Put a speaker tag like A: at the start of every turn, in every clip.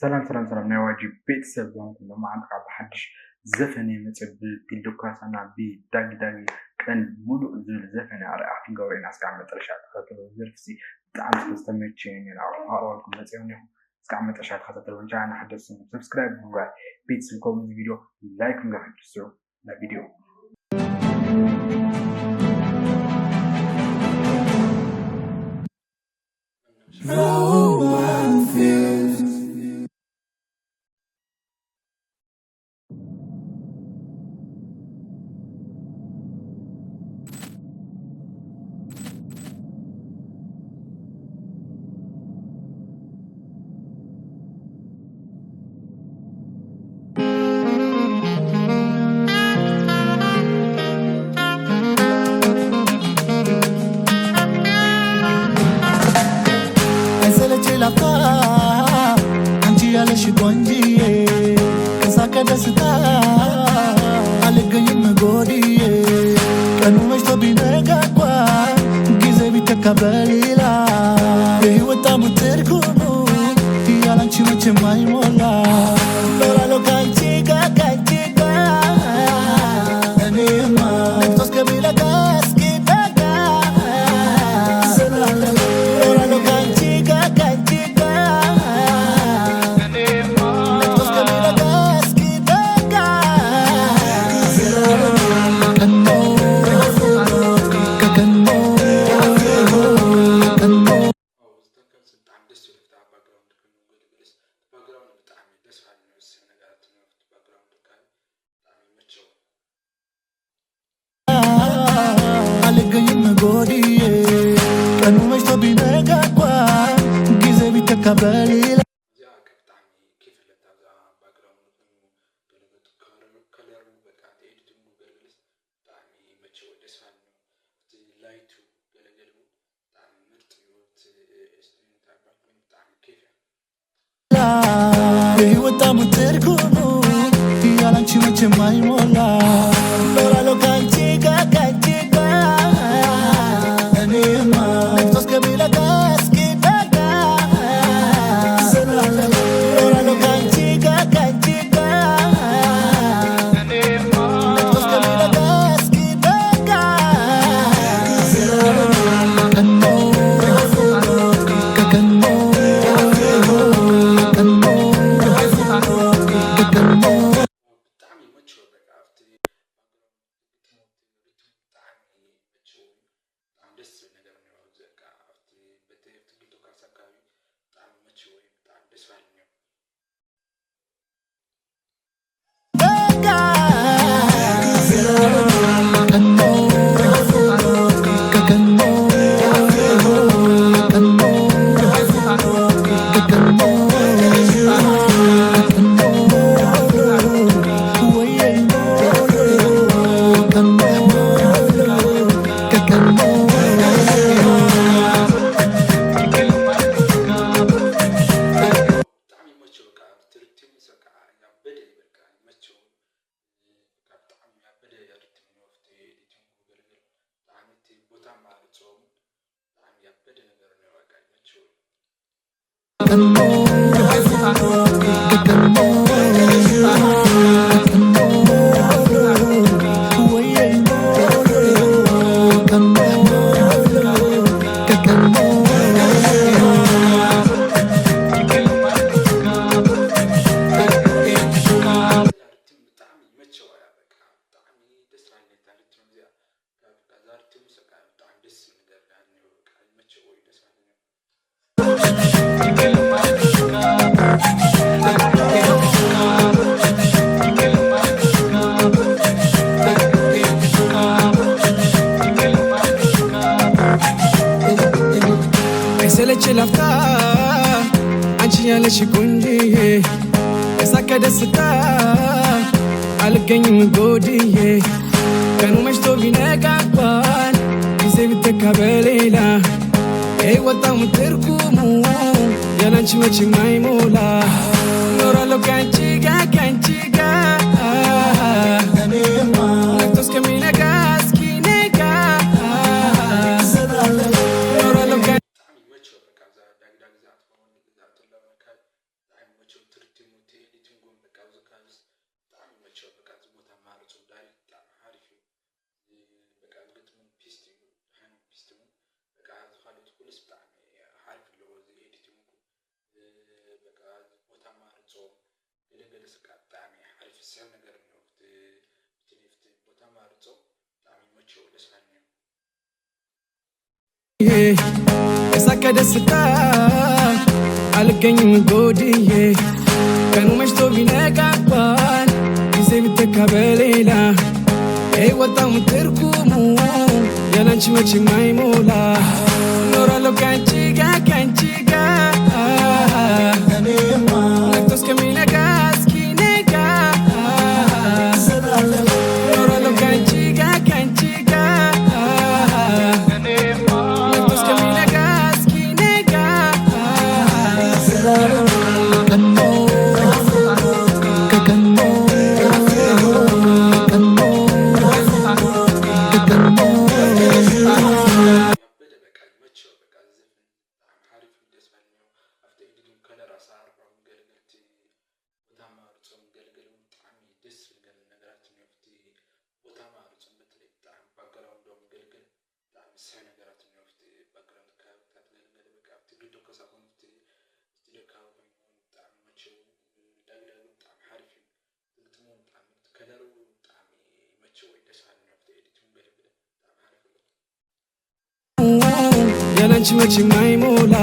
A: ሰላም ናይ ዋጅብ ቤተሰብ ዝኾንኩም ብማዓልትካ ብሓድሽ ዘፈን የመፅእ ብዲልዱካሳና ብዳጊዳጊ ቀን ሙሉእ ዝብል ዘፈን ኣርኣኽትን ገብረኤል እስካብ መጨረሻ ተኸታተሉ። ዝርፍሲ ብጣዕሚ ዝተመቸየኒ ኣቕርበልኩም መፅኦም ኢኹም እስካብ መጨረሻ ተኸታተሉ። ቻናልና ሓደስቲ ሰብስክራይብ ምግባር ቤተሰብ ከምዚ ቪድዮ ላይክ ምግባር ትስዑ ና ቪድዮ ገለገለ ስቃ ብጣዕሚ ሓሪፍ ዝስሕብ ነገር እኒኦ እቲ ቦታ ማርፆ ብጣዕሚ ይመቸዎ ደስ በሃሊ እዩ
B: የሳቀ ደስታ አልገኝም ጎድዬ ቀኑ መሽቶ ቢነጋባን ጊዜ ብተካ በሌላ ሕይወታሙ ትርጉሙ ያላንቺ መቼም አይሞላ ኖራለሁ ካንቺ ጋር ነግቶ እስከሚነጋ እስኪነጋ ኖራለሁ ካንቺ ጋር ነግቶ እስከሚነጋ እስኪነጋ ያላንቺ መቼም አይሞላ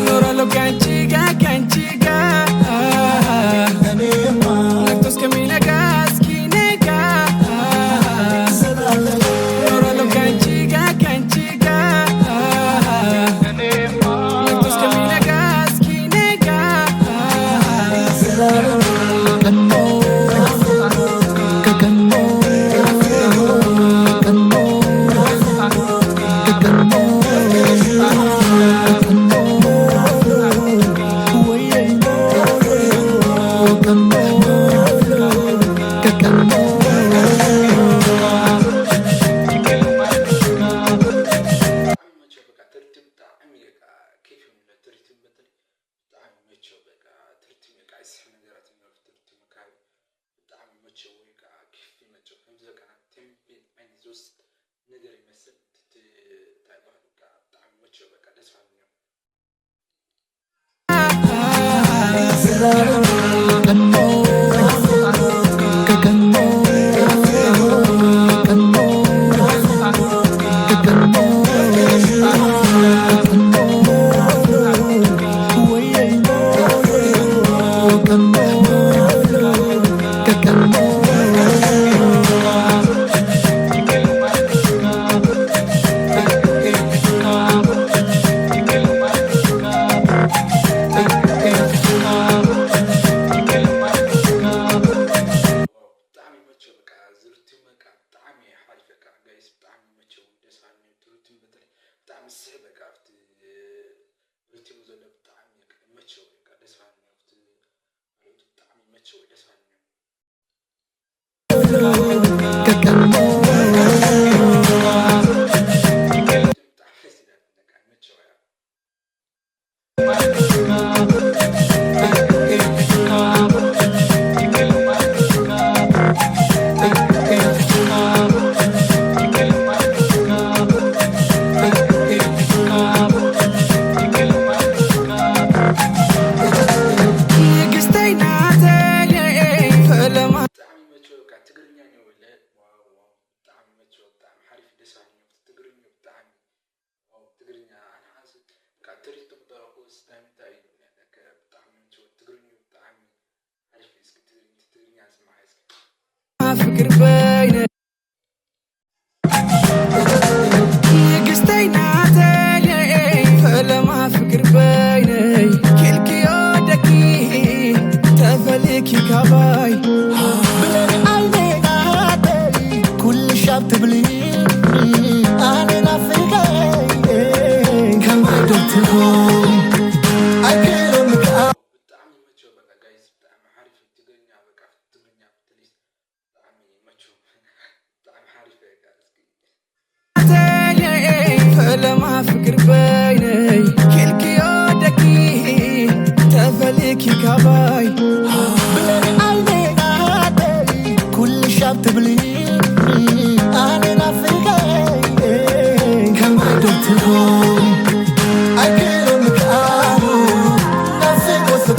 B: ኖራለሁ ካንቺ ጋር ነግቶ እስከሚነጋ እስኪነጋ ኖራለሁ ካንቺ ጋር ነግቶ እስከሚነጋ እስኪነጋ ፍቅር በይነ ንግስተይ ናተይ ፈለማ ፍቅር በይነ ኪልክዮ ደቂ ተፈልኪ ካባይ ብለን አይኔናተይ ኩል ሻብ ትብሊ አኔና ፍቀይ ከማይዶትሆ ፈለማ ፍቅር በይነ ኪልክዮ ደቂ ተፈልኪ ካባይ ብለን አይኔናተይ ኩል ሻብ ትብሊ አኔና ፍቀይ ከማይዶትሆ I can't on the car, I say what's the